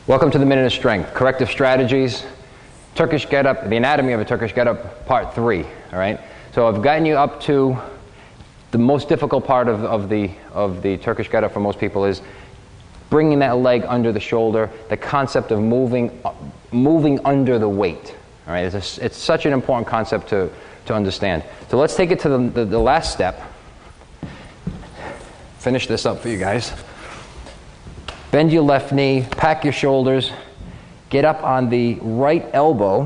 Welcome to the Minute of Strength, Corrective Strategies, Turkish Get-up, the anatomy of a Turkish Get-up, part 3, all right? So I've gotten you up to the most difficult part of the Turkish Get-up for most people is bringing that leg under the shoulder, the concept of moving under the weight, all right? It's such an important concept to understand. So let's take it to the last step. Finish this up for you guys. Bend your left knee, pack your shoulders, get up on the right elbow,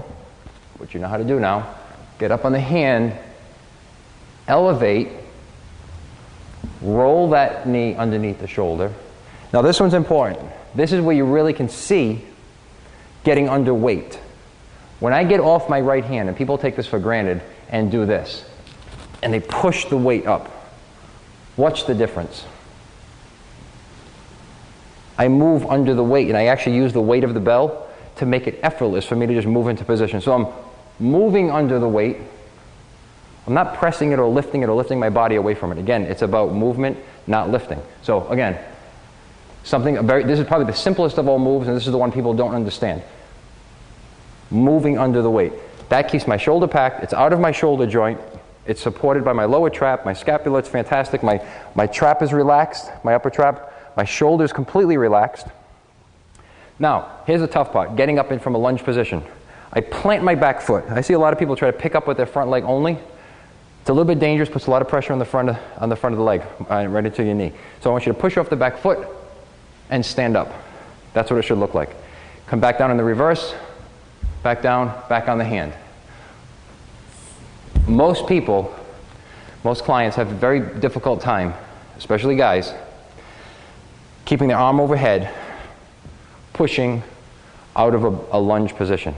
which you know how to do now. Get up on the hand, elevate, roll that knee underneath the shoulder. Now this one's important. This is where you really can see getting underweight. When I get off my right hand, and people take this for granted, and do this, and they push the weight up, watch the difference. I move under the weight, and I actually use the weight of the bell to make it effortless for me to just move into position. So I'm moving under the weight. I'm not pressing it or lifting my body away from it. Again, it's about movement, not lifting. So again, this is probably the simplest of all moves, and this is the one people don't understand. Moving under the weight. That keeps my shoulder packed. It's out of my shoulder joint. It's supported by my lower trap. My scapula, it's fantastic. My trap is relaxed, my upper trap. My shoulder's completely relaxed. Now, here's the tough part, getting up in from a lunge position. I plant my back foot. I see a lot of people try to pick up with their front leg only. It's a little bit dangerous, puts a lot of pressure on the front of the leg, right into your knee. So I want you to push off the back foot and stand up. That's what it should look like. Come back down in the reverse, back down, back on the hand. Most people, most clients have a very difficult time, especially guys, keeping their arm overhead, pushing out of a lunge position.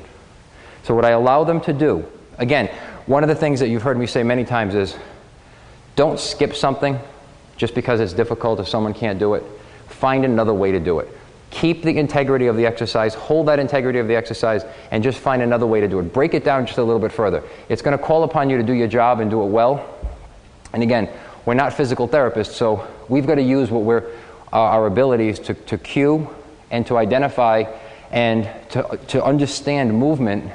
So what I allow them to do, again, one of the things that you've heard me say many times is, don't skip something just because it's difficult or someone can't do it. Find another way to do it. Keep the integrity of the exercise, hold that integrity of the exercise, and just find another way to do it. Break it down just a little bit further. It's going to call upon you to do your job and do it well. And again, we're not physical therapists, so we've got to use our abilities to cue and to identify and to understand movement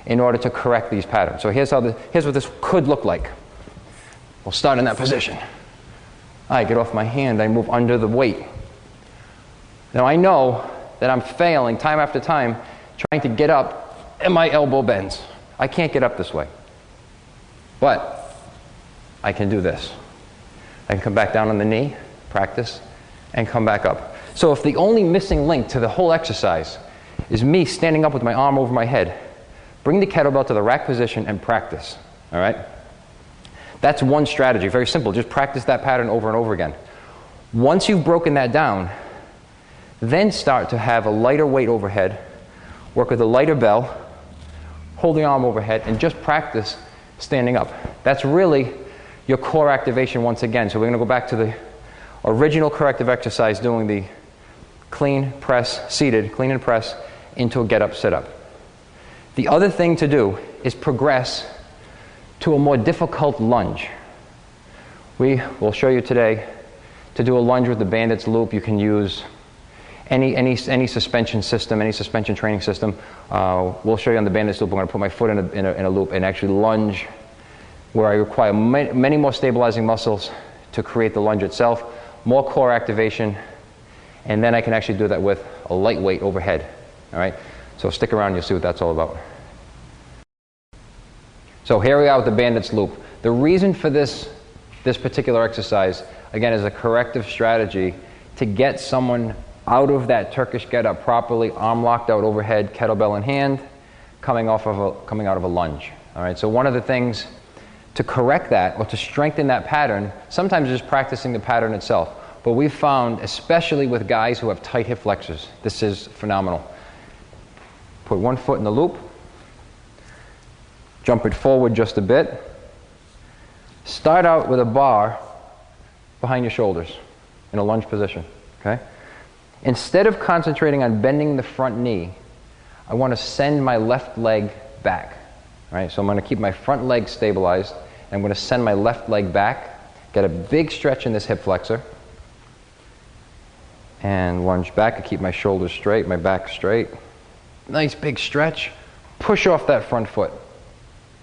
in order to correct these patterns. So here's what this could look like. We'll start in that position. I get off my hand, I move under the weight. Now I know that I'm failing time after time trying to get up and my elbow bends. I can't get up this way. But I can do this. I can come back down on the knee, practice, and come back up. So if the only missing link to the whole exercise is me standing up with my arm over my head, bring the kettlebell to the rack position and practice, all right? That's one strategy, very simple. Just practice that pattern over and over again. Once you've broken that down, then start to have a lighter weight overhead, work with a lighter bell, hold the arm overhead, and just practice standing up. That's really your core activation once again. So we're going to go back to the original corrective exercise, doing the clean press, seated, clean and press into a get-up, sit-up. The other thing to do is progress to a more difficult lunge. We will show you today to do a lunge with the bandit's loop. You can use any suspension system, any suspension training system. We'll show you on the bandit's loop. I'm going to put my foot in a loop and actually lunge where I require many more stabilizing muscles to create the lunge itself, more core activation, and then I can actually do that with a lightweight overhead. All right? So stick around, you'll see what that's all about. So here we are with the bandit's loop. The reason for this particular exercise, again, is a corrective strategy to get someone out of that Turkish get-up properly, arm locked out overhead, kettlebell in hand, coming out of a lunge. All right? So one of the things to correct that or to strengthen that pattern, sometimes just practicing the pattern itself. But we've found, especially with guys who have tight hip flexors, this is phenomenal. Put one foot in the loop, jump it forward just a bit. Start out with a bar behind your shoulders in a lunge position, okay? Instead of concentrating on bending the front knee, I want to send my left leg back. All right, so I'm going to keep my front leg stabilized. I'm going to send my left leg back, get a big stretch in this hip flexor. And lunge back. I keep my shoulders straight, my back straight. Nice big stretch. Push off that front foot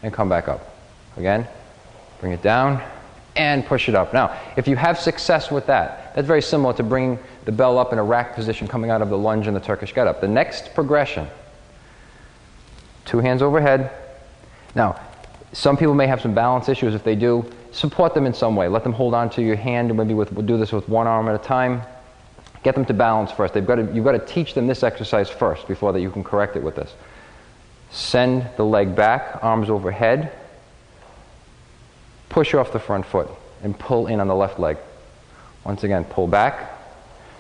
and come back up. Again, bring it down and push it up. Now, if you have success with that, that's very similar to bringing the bell up in a rack position coming out of the lunge in the Turkish Get-up. The next progression, 2 hands overhead. Now, some people may have some balance issues. If they do, support them in some way. Let them hold on to your hand, maybe we'll do this with one arm at a time. Get them to balance first. You've got to teach them this exercise first before that you can correct it with this. Send the leg back, arms overhead. Push off the front foot and pull in on the left leg. Once again, pull back.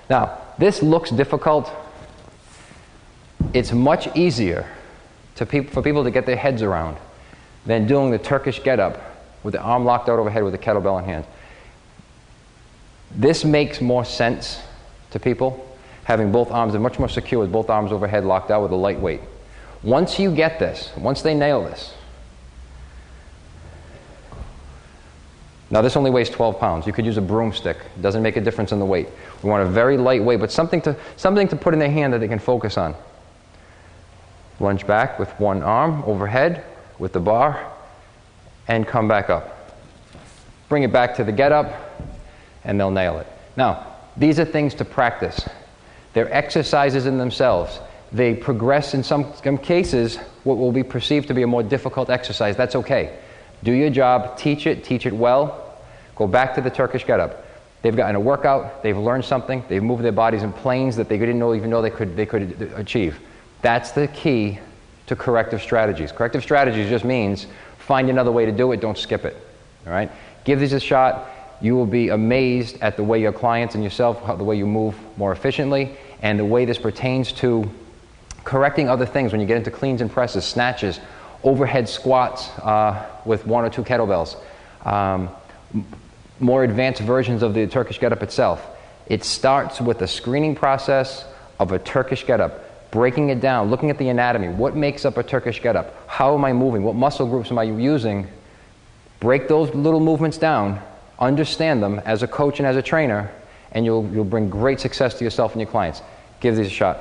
Now, this looks difficult. It's much easier for people to get their heads around than doing the Turkish Get-up with the arm locked out overhead with the kettlebell in hand. This makes more sense to people, having both arms, they're much more secure with both arms overhead locked out with a light weight. Once you get this, once they nail this, now this only weighs 12 pounds. You could use a broomstick. It doesn't make a difference in the weight. We want a very light weight, but something to put in their hand that they can focus on. Lunge back with one arm overhead with the bar and come back up. Bring it back to the get-up and they'll nail it. Now, these are things to practice. They're exercises in themselves. They progress in some cases what will be perceived to be a more difficult exercise. That's okay. Do your job, teach it well. Go back to the Turkish Get-up. They've gotten a workout, they've learned something, they've moved their bodies in planes that they didn't even know they could achieve. That's the key to corrective strategies. Corrective strategies just means find another way to do it, don't skip it. All right? Give these a shot. You will be amazed at the way your clients and yourself, the way you move more efficiently, and the way this pertains to correcting other things when you get into cleans and presses, snatches, overhead squats with 1 or 2 kettlebells, more advanced versions of the Turkish Get-up itself. It starts with a screening process of a Turkish Get-up, breaking it down, looking at the anatomy. What makes up a Turkish Get-up? How am I moving? What muscle groups am I using? Break those little movements down, understand them as a coach and as a trainer, and you'll bring great success to yourself and your clients. Give these a shot.